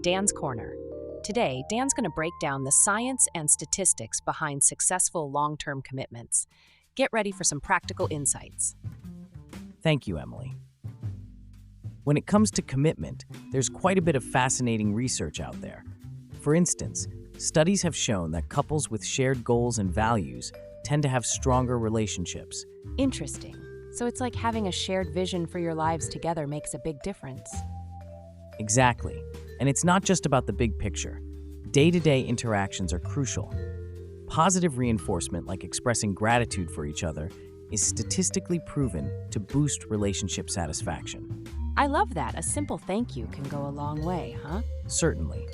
Dan's Corner. Today, Dan's going to break down the science and statistics behind successful long-term commitments. Get ready for some practical insights. Thank you, Emily. When it comes to commitment, there's quite a bit of fascinating research out there. For instance, studies have shown that couples with shared goals and values tend to have stronger relationships. Interesting. So it's like having a shared vision for your lives together makes a big difference. Exactly. And it's not just about the big picture. Day-to-day interactions are crucial. Positive reinforcement, like expressing gratitude for each other, is statistically proven to boost relationship satisfaction. I love that. A simple thank you can go a long way, huh? Certainly.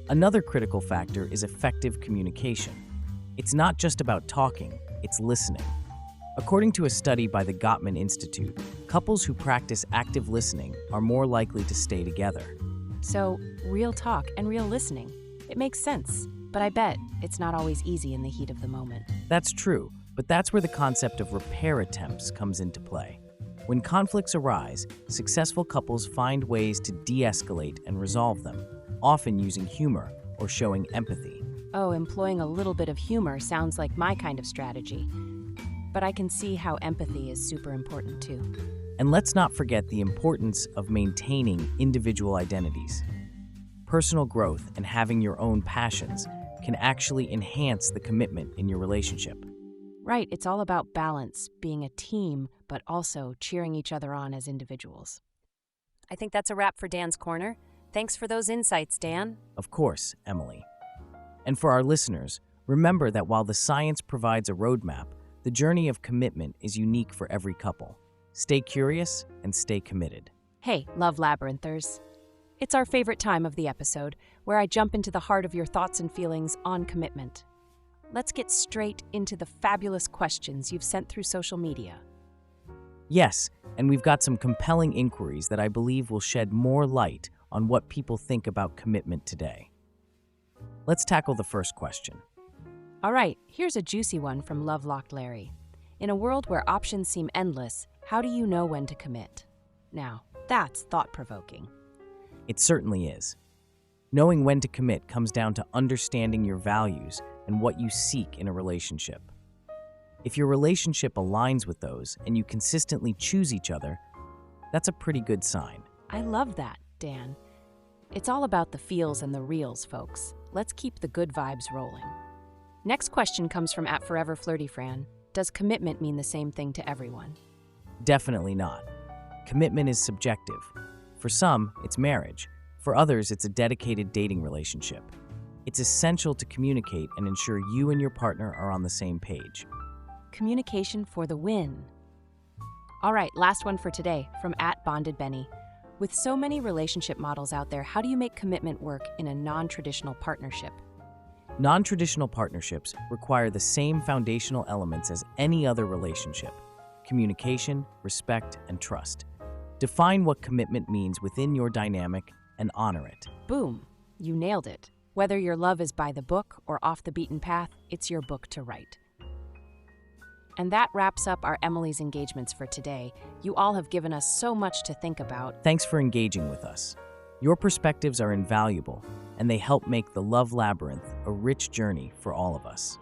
Another critical factor is effective communication. It's not just about talking, it's listening. According to a study by the Gottman Institute, couples who practice active listening are more likely to stay together. So, real talk and real listening. It makes sense, but I bet it's not always easy in the heat of the moment. That's true, but that's where the concept of repair attempts comes into play. When conflicts arise, successful couples find ways to de-escalate and resolve them, often using humor or showing empathy. Oh, employing a little bit of humor sounds like my kind of strategy. But I can see how empathy is super important too. And let's not forget the importance of maintaining individual identities. Personal growth and having your own passions can actually enhance the commitment in your relationship. Right, it's all about balance, being a team, but also cheering each other on as individuals. I think that's a wrap for Dan's Corner. Thanks for those insights, Dan. Of course, Emily. And for our listeners, remember that while the science provides a roadmap, the journey of commitment is unique for every couple. Stay curious and stay committed. Hey, Love Labyrinthers. It's our favorite time of the episode, where I jump into the heart of your thoughts and feelings on commitment. Let's get straight into the fabulous questions you've sent through social media. Yes, and we've got some compelling inquiries that I believe will shed more light on what people think about commitment today. Let's tackle the first question. All right, here's a juicy one from Love Larry. In a world where options seem endless, how do you know when to commit? Now, that's thought-provoking. It certainly is. Knowing when to commit comes down to understanding your values and what you seek in a relationship. If your relationship aligns with those and you consistently choose each other, that's a pretty good sign. I love that, Dan. It's all about the feels and the reals, folks. Let's keep the good vibes rolling. Next question comes from @ForeverFlirtyFran. Does commitment mean the same thing to everyone? Definitely not. Commitment is subjective. For some, it's marriage. For others, it's a dedicated dating relationship. It's essential to communicate and ensure you and your partner are on the same page. Communication for the win. All right, last one for today from @BondedBenny. With so many relationship models out there, how do you make commitment work in a non-traditional partnership? Non-traditional partnerships require the same foundational elements as any other relationship: communication, respect, and trust. Define what commitment means within your dynamic and honor it. Boom, you nailed it. Whether your love is by the book or off the beaten path, it's your book to write. And that wraps up our Emily's engagements for today. You all have given us so much to think about. Thanks for engaging with us. Your perspectives are invaluable, and they help make the Love Labyrinth a rich journey for all of us.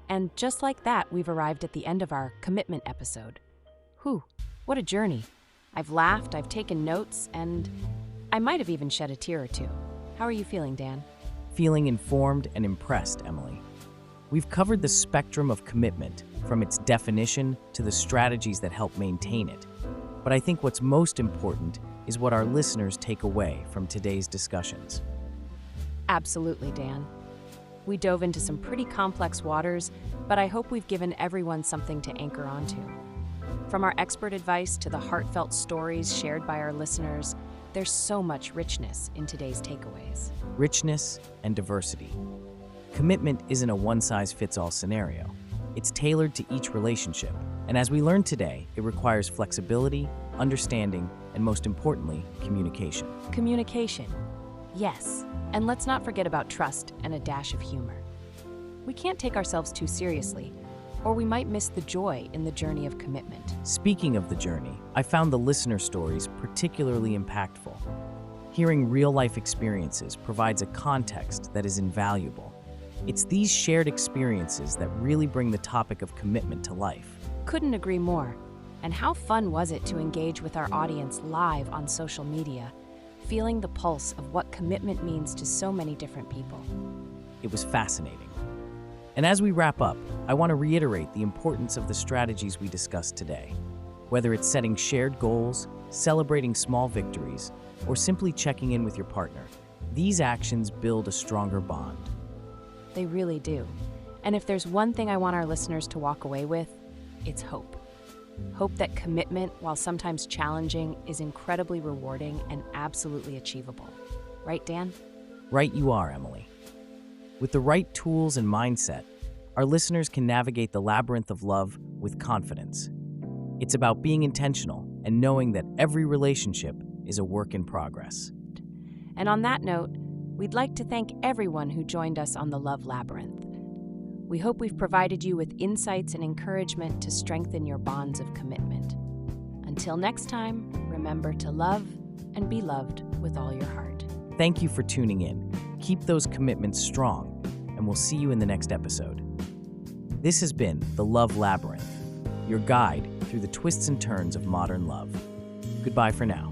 And just like that, we've arrived at the end of our commitment episode. Whew, what a journey. I've laughed, I've taken notes, and I might have even shed a tear or two. How are you feeling, Dan? Feeling informed and impressed, Emily. We've covered the spectrum of commitment, from its definition to the strategies that help maintain it. But I think what's most important is what our listeners take away from today's discussions. Absolutely, Dan. We dove into some pretty complex waters, but I hope we've given everyone something to anchor onto. From our expert advice to the heartfelt stories shared by our listeners, there's so much richness in today's takeaways. Richness and diversity. Commitment isn't a one-size-fits-all scenario. It's tailored to each relationship, and as we learned today, it requires flexibility, understanding, and most importantly, communication. Communication. Yes, and let's not forget about trust and a dash of humor. We can't take ourselves too seriously, or we might miss the joy in the journey of commitment. Speaking of the journey, I found the listener stories particularly impactful. Hearing real-life experiences provides a context that is invaluable. It's these shared experiences that really bring the topic of commitment to life. Couldn't agree more. And how fun was it to engage with our audience live on social media, feeling the pulse of what commitment means to so many different people? It was fascinating. And as we wrap up, I want to reiterate the importance of the strategies we discussed today. Whether it's setting shared goals, celebrating small victories, or simply checking in with your partner, these actions build a stronger bond. They really do. And if there's one thing I want our listeners to walk away with, it's hope. Hope that commitment, while sometimes challenging, is incredibly rewarding and absolutely achievable. Right, Dan? Right you are, Emily. With the right tools and mindset, our listeners can navigate the labyrinth of love with confidence. It's about being intentional and knowing that every relationship is a work in progress. And on that note, we'd like to thank everyone who joined us on the Love Labyrinth. We hope we've provided you with insights and encouragement to strengthen your bonds of commitment. Until next time, remember to love and be loved with all your heart. Thank you for tuning in. Keep those commitments strong, and we'll see you in the next episode. This has been the Love Labyrinth, your guide through the twists and turns of modern love. Goodbye for now.